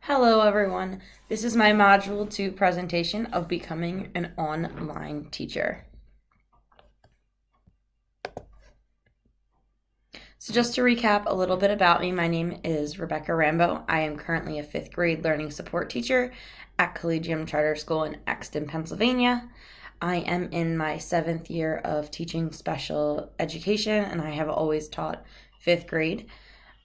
Hello everyone, this is my Module 2 presentation of becoming an online teacher. So just to recap a little bit about me, my name is Rebecca Rambo. I am currently a 5th grade learning support teacher at Collegium Charter School in Exton, Pennsylvania. I am in my 7th year of teaching special education and I have always taught 5th grade.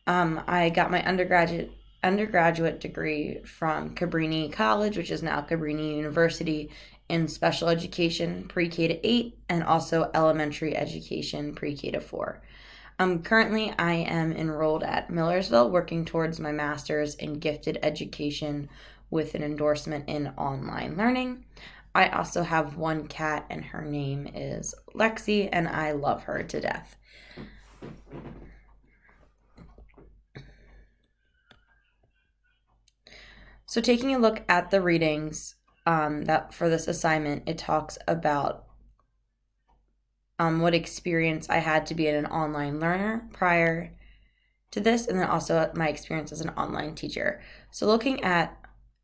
I got my undergraduate degree from Cabrini College, which is now Cabrini University, in special education pre-K to 8 and also elementary education pre-K to 4. Currently, I am enrolled at Millersville, working towards my master's in gifted education with an endorsement in online learning. I also have one cat, and her name is Lexi, and I love her to death. So taking a look at the readings that for this assignment, it talks about what experience I had to be an online learner prior to this, and then also my experience as an online teacher. So looking at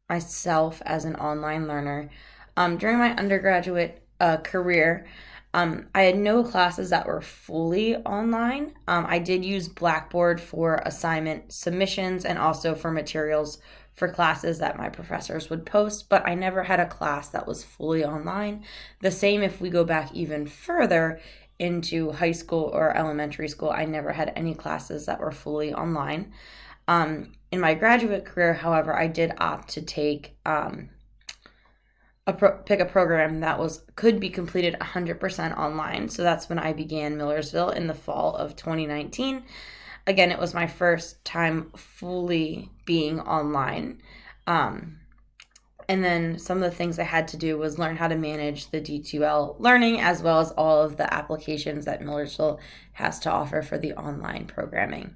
myself as an online learner, during my undergraduate career, I had no classes that were fully online. I did use Blackboard for assignment submissions and also for materials for classes that my professors would post, but I never had a class that was fully online. The same if we go back even further into high school or elementary school, I never had any classes that were fully online. In my graduate career, however, I did opt to take pick a program that could be completed 100% online. So that's when I began Millersville in the fall of 2019. Again, it was my first time fully being online. And then some of the things I had to do was learn how to manage the D2L learning as well as all of the applications that Millersville has to offer for the online programming.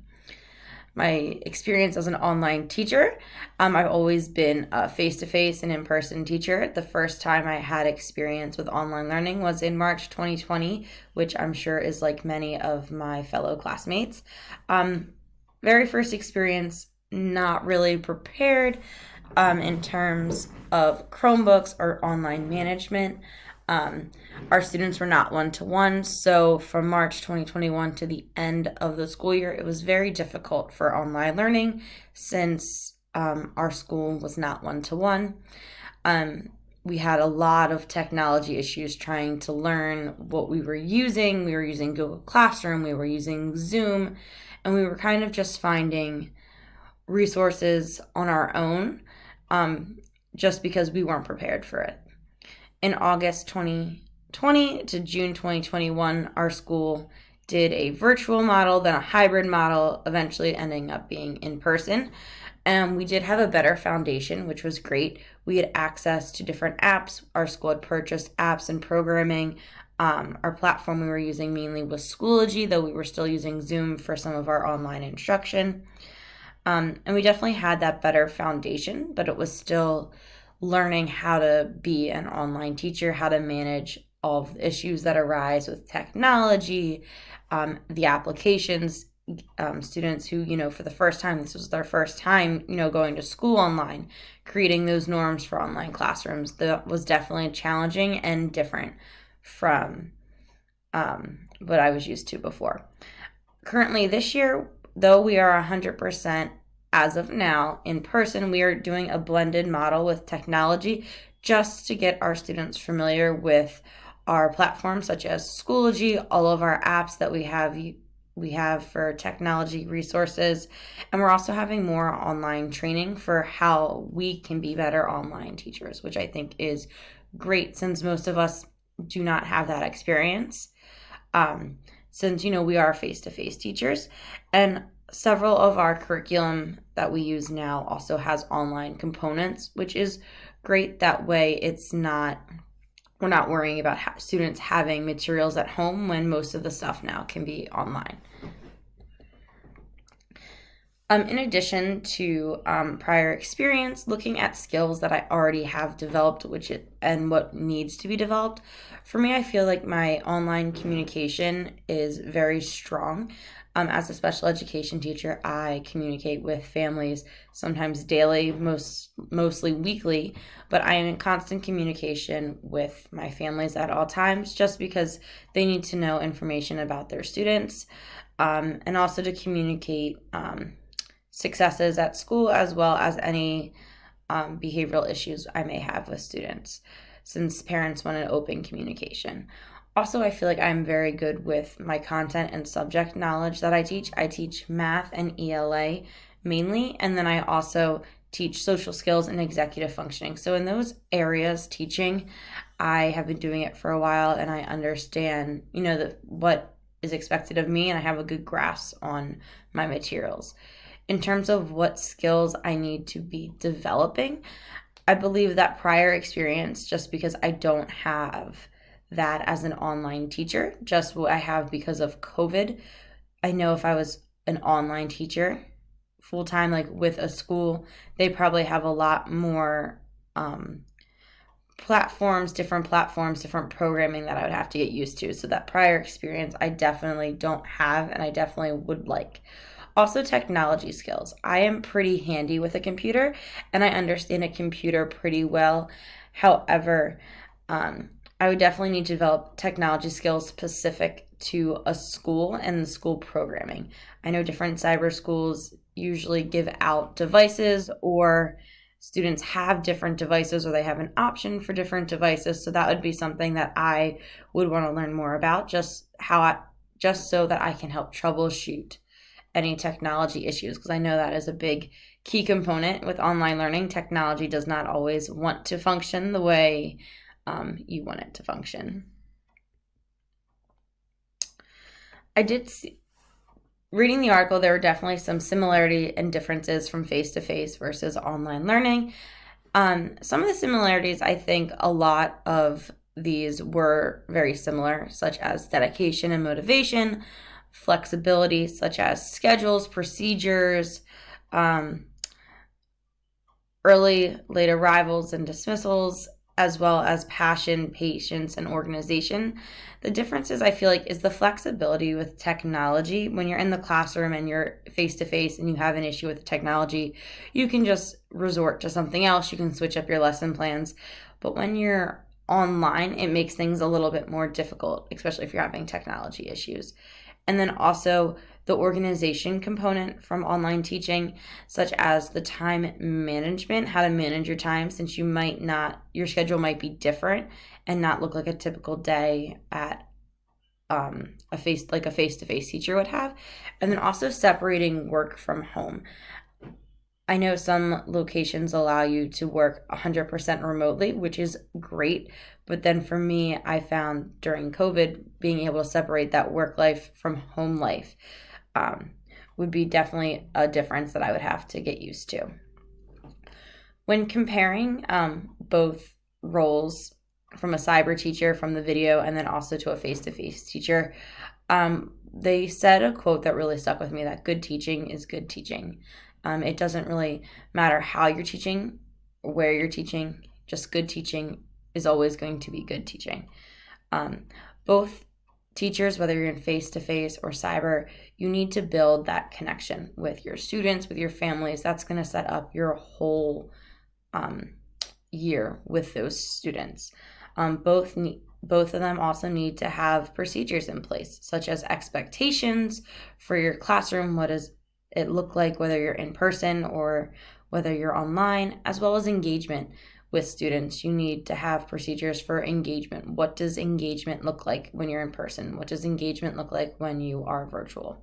My experience as an online teacher, I've always been a face-to-face and in-person teacher. The first time I had experience with online learning was in March 2020, which I'm sure is like many of my fellow classmates. Very first experience, not really prepared in terms of Chromebooks or online management. Our students were not one-to-one, so from March 2021 to the end of the school year, it was very difficult for online learning since our school was not one-to-one. We had a lot of technology issues trying to learn what we were using. We were using Google Classroom, we were using Zoom, and we were kind of just finding resources on our own just because we weren't prepared for it. In August 2020 to June 2021, our school did a virtual model, then a hybrid model, eventually ending up being in person. And we did have a better foundation, which was great. We had access to different apps. Our school had purchased apps and programming. Our platform we were using mainly was Schoology, though we were still using Zoom for some of our online instruction. And we definitely had that better foundation, but it was still learning how to be an online teacher, how to manage all of the issues that arise with technology, the applications, students who, for the first time, this was their first time, going to school online, creating those norms for online classrooms. That was definitely challenging and different from what I was used to before. Currently this year, though we are 100% as of now, in person, we are doing a blended model with technology just to get our students familiar with our platforms such as Schoology, all of our apps that we have for technology resources, and we're also having more online training for how we can be better online teachers, which I think is great since most of us do not have that experience. Since we are face-to-face teachers, and several of our curriculum that we use now also has online components, which is great. That way we're not worrying about students having materials at home when most of the stuff now can be online. In addition to prior experience, looking at skills that I already have developed, and what needs to be developed. For me, I feel like my online communication is very strong. As a special education teacher, I communicate with families sometimes daily, mostly weekly, but I am in constant communication with my families at all times just because they need to know information about their students, and also to communicate successes at school as well as any behavioral issues I may have with students, since parents want an open communication. Also, I feel like I'm very good with my content and subject knowledge that I teach. I teach math and ELA mainly, and then I also teach social skills and executive functioning. So in those areas, teaching, I have been doing it for a while, and I understand, what is expected of me, and I have a good grasp on my materials. In terms of what skills I need to be developing, I believe that prior experience, just because I don't have that as an online teacher, just what I have because of COVID. I know if I was an online teacher full time, like with a school, they probably have a lot more different platforms, different programming that I would have to get used to. So that prior experience, I definitely don't have, and I definitely would like. Also, technology skills. I am pretty handy with a computer, and I understand a computer pretty well. However, I would definitely need to develop technology skills specific to a school and the school programming. I know different cyber schools usually give out devices, or students have different devices, or they have an option for different devices. So that would be something that I would want to learn more about, just so that I can help troubleshoot any technology issues, because I know that is a big key component with online learning. Technology does not always want to function the way you want it to function. I did see, reading the article, there were definitely some similarity and differences from face-to-face versus online learning. Some of the similarities, I think a lot of these were very similar, such as dedication and motivation, flexibility, such as schedules, procedures, early, late arrivals and dismissals, as well as passion, patience, and organization. The differences, I feel like, is the flexibility with technology. When you're in the classroom and you're face-to-face and you have an issue with technology, you can just resort to something else. You can switch up your lesson plans. But when you're online, it makes things a little bit more difficult, especially if you're having technology issues. And then also the organization component from online teaching, such as the time management, how to manage your time, since your schedule might be different and not look like a typical day at a face-to-face teacher would have. And then also separating work from home. I know some locations allow you to work 100% remotely, which is great. But then for me, I found during COVID, being able to separate that work life from home life would be definitely a difference that I would have to get used to. When comparing both roles, from a cyber teacher from the video and then also to a face-to-face teacher, they said a quote that really stuck with me, that good teaching is good teaching. It doesn't really matter how you're teaching, where you're teaching, just good teaching is always going to be good teaching. Both teachers, whether you're in face-to-face or cyber, you need to build that connection with your students, with your families. That's going to set up your whole year with those students. Both of them also need to have procedures in place, such as expectations for your classroom. What does it look like, whether you're in person or whether you're online, as well as engagement with students. You need to have procedures for engagement. What does engagement look like when you're in person? What does engagement look like when you are virtual?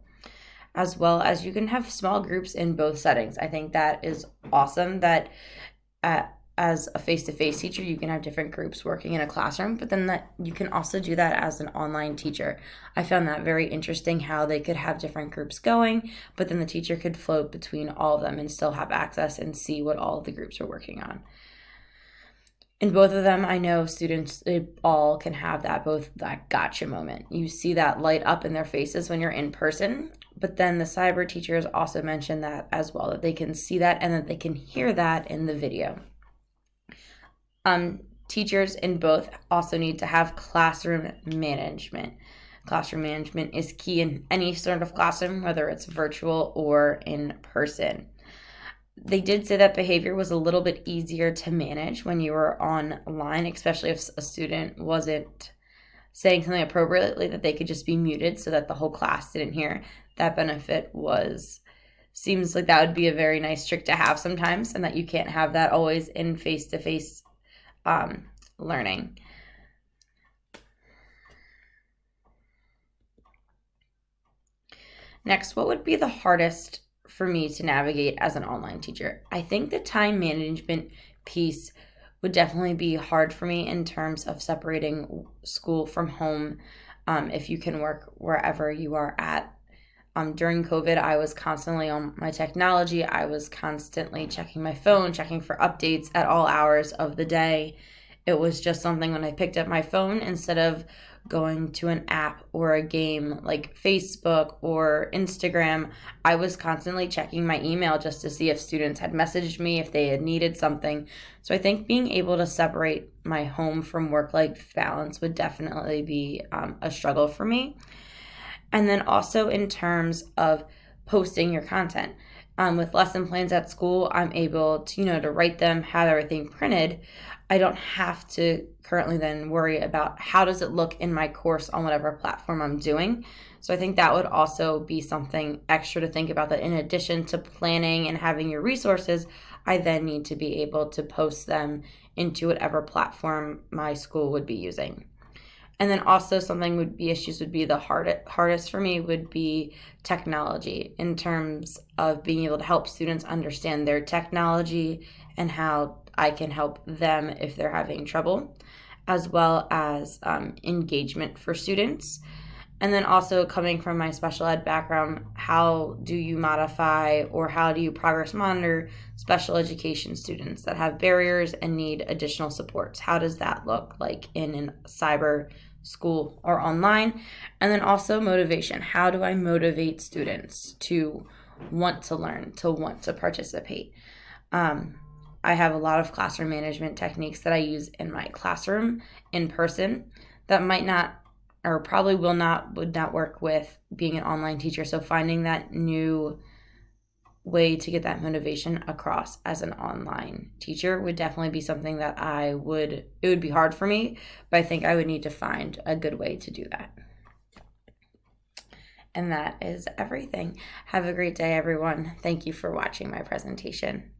As well as you can have small groups in both settings. I think that is awesome that as a face-to-face teacher, you can have different groups working in a classroom, but then that you can also do that as an online teacher. I found that very interesting, how they could have different groups going, but then the teacher could float between all of them and still have access and see what all of the groups are working on. In both of them, I know students, they all can have that gotcha moment. You see that light up in their faces when you're in person. But then the cyber teachers also mentioned that as well, that they can see that and that they can hear that in the video. Teachers in both also need to have classroom management. Classroom management is key in any sort of classroom, whether it's virtual or in person. They did say that behavior was a little bit easier to manage when you were online, especially if a student wasn't saying something appropriately, that they could just be muted so that the whole class didn't hear. That benefit seems like that would be a very nice trick to have sometimes, and that you can't have that always in face-to-face learning. Next, what would be the hardest for me to navigate as an online teacher? I think the time management piece would definitely be hard for me in terms of separating school from home. If you can work wherever you are at. During COVID, I was constantly on my technology. I was constantly checking my phone, checking for updates at all hours of the day. It was just something when I picked up my phone, instead of going to an app or a game like Facebook or Instagram, I was constantly checking my email just to see if students had messaged me, if they had needed something. So I think being able to separate my home from work-life balance would definitely be a struggle for me. And then also in terms of posting your content. With lesson plans at school, I'm able to write them, have everything printed. I don't have to currently then worry about how does it look in my course on whatever platform I'm doing. So I think that would also be something extra to think about, that in addition to planning and having your resources, I then need to be able to post them into whatever platform my school would be using. And then also issues would be the hardest for me would be technology, in terms of being able to help students understand their technology and how I can help them if they're having trouble, as well as engagement for students. And then also, coming from my special ed background, how do you modify or how do you progress monitor special education students that have barriers and need additional supports? How does that look like in a cyber school or online? And then also motivation. How do I motivate students to want to learn, to want to participate? I have a lot of classroom management techniques that I use in my classroom in person that might not, or probably would not work with being an online teacher. So finding that new way to get that motivation across as an online teacher would definitely be something that it would be hard for me, but I think I would need to find a good way to do that. And that is everything. Have a great day, everyone. Thank you for watching my presentation.